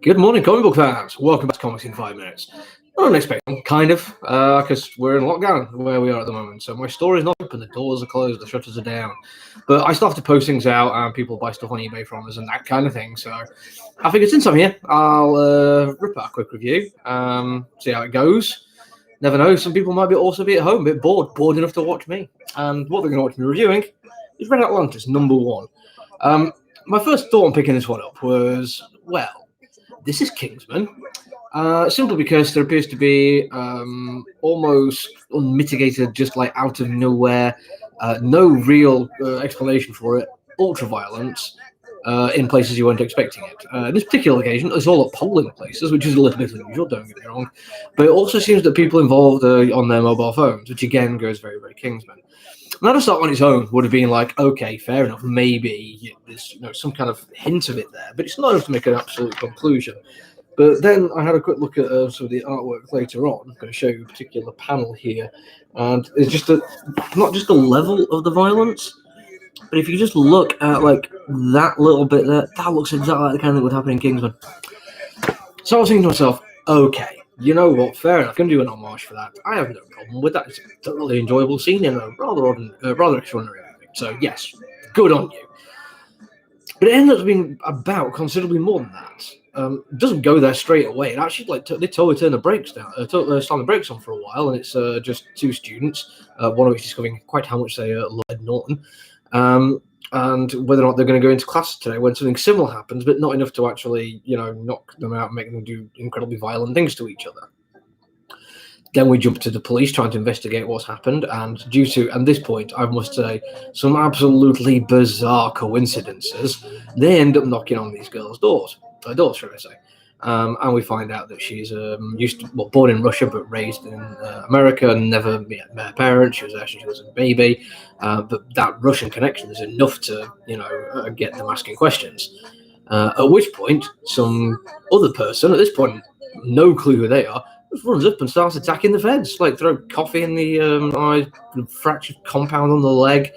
Good morning, comic book fans. Welcome back to Comics in 5 Minutes. Unexpected, kind of, because we're in lockdown where we are at the moment. So my store is not open, the doors are closed, the shutters are down. But I still have to post things out, and people buy stuff on eBay from us and that kind of thing. So I figured since I'm here, I'll rip out a quick review, see how it goes. Never know, some people might also be at home, a bit bored enough to watch me. And what they're going to watch me reviewing is Red Atlantis, #1. My first thought on picking this one up was, well, this is Kingsman, simply because there appears to be almost unmitigated, just like out of nowhere, no real explanation for it, ultra-violence in places you weren't expecting it. This particular occasion, it's all at polling places, which is a little bit unusual, don't get me wrong, but it also seems that people involved are on their mobile phones, which again goes very, very Kingsman. Now, to start on its own would have been like, okay, fair enough, maybe there's some kind of hint of it there, but it's not enough to make an absolute conclusion. But then I had a quick look at some of the artwork later on. I'm going to show you a particular panel here, and it's just not just the level of the violence, but if you just look at like that little bit there, that looks exactly like the kind of thing that would happen in Kingsman. So I was thinking to myself, okay, you know what, fair enough, I'm going to do an homage for that. I have no problem with that. It's a totally enjoyable scene in a rather extraordinary movie. So yes, good on you. But it ends up being about considerably more than that. It doesn't go there straight away. It actually they totally turn the brakes down, slam the brakes on for a while, and it's just two students, one of which is discovering quite how much they love Ed Norton, and whether or not they're going to go into class today when something similar happens, but not enough to actually, knock them out and make them do incredibly violent things to each other. Then we jump to the police trying to investigate what's happened, and due to, at this point, I must say, some absolutely bizarre coincidences, they end up knocking on these girls' doors, should I say. And we find out that she's born in Russia but raised in America, never met her parents. She was there since she was a baby, but that Russian connection is enough to, get them asking questions. At which point, some other person, at this point, no clue who they are, just runs up and starts attacking the feds, like throw coffee in the fractured compound on the leg.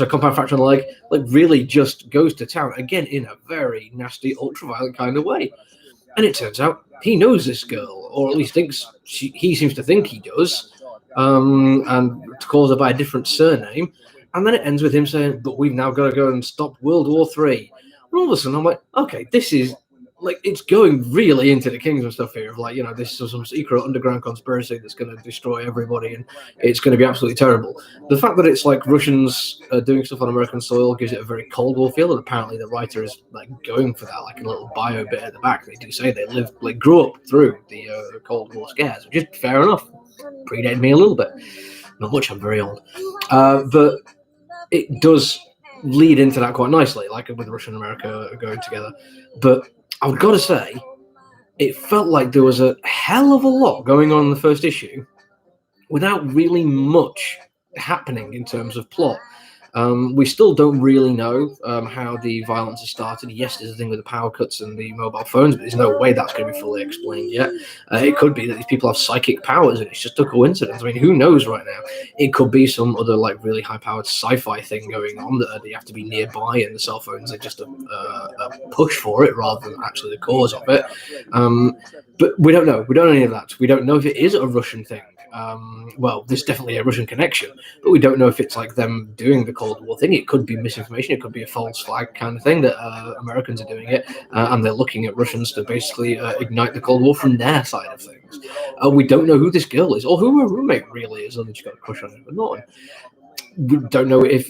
Compound fracture on the leg, like really just goes to town, again, in a very nasty, ultra-violent kind of way. And it turns out he knows this girl, or at least he seems to think he does, and calls her by a different surname. And then it ends with him saying, but we've now got to go and stop World War III. And all of a sudden I'm like, okay, this is, like, it's going really into the Kingsman stuff here of like, this is some secret underground conspiracy that's going to destroy everybody and it's going to be absolutely terrible. The fact that it's like Russians doing stuff on American soil gives it a very Cold War feel, and apparently the writer is like going for that, like a little bio bit at the back. They do say they grew up through the Cold War scares, which is fair enough. Predated me a little bit. Not much, I'm very old. But it does lead into that quite nicely, like with Russia and America going together. But I've got to say, it felt like there was a hell of a lot going on in the first issue without really much happening in terms of plot. We still don't really know how the violence has started. Yes, there's a thing with the power cuts and the mobile phones, but there's no way that's going to be fully explained yet. It could be that these people have psychic powers and it's just a coincidence. I mean, who knows right now? It could be some other like really high-powered sci-fi thing going on that they have to be nearby and the cell phones are just a push for it rather than actually the cause of it. But we don't know. We don't know any of that. We don't know if it is a Russian thing. Well, there's definitely a Russian connection, but we don't know if it's like them doing the Cold War thing. It could be misinformation. It could be a false flag kind of thing that Americans are doing it, and they're looking at Russians to basically ignite the Cold War from their side of things. We don't know who this girl is or who her roommate really is, other than she's got a crush on Edward Norton. We don't know if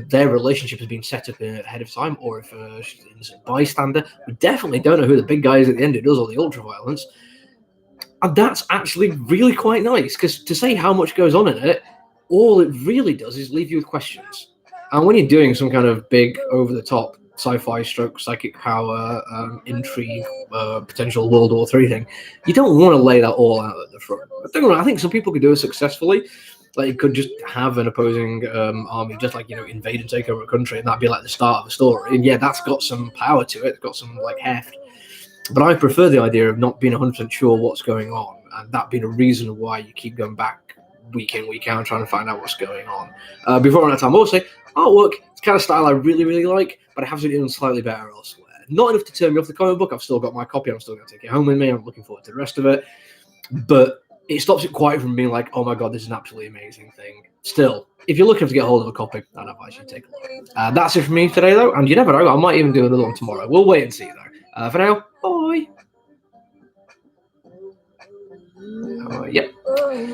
their relationship has been set up ahead of time or if she's an innocent bystander. We definitely don't know who the big guy is at the end who does all the ultra-violence. And that's actually really quite nice, because to say how much goes on in it, all it really does is leave you with questions. And when you're doing some kind of big, over-the-top sci-fi stroke, psychic power, intrigue, potential World War III thing, you don't want to lay that all out at the front. I think some people could do it successfully. Like, you could just have an opposing army, just like, invade and take over a country, and that'd be like the start of a story. And yeah, that's got some power to it. It's got some, like, heft. But I prefer the idea of not being 100% sure what's going on, and that being a reason why you keep going back week in, week out, trying to find out what's going on. Before I run out of time, I will say, artwork, it's kind of style I really, really like, but I have to do it slightly better elsewhere. Not enough to turn me off the comic book. I've still got my copy. I'm still going to take it home with me. I'm looking forward to the rest of it. But it stops it quite from being like, oh my god, this is an absolutely amazing thing. Still, if you're looking to get hold of a copy, I'd advise you take a look. That's it for me today, though. And you never know, I might even do another one tomorrow. We'll wait and see, though. For now, bye. Yep.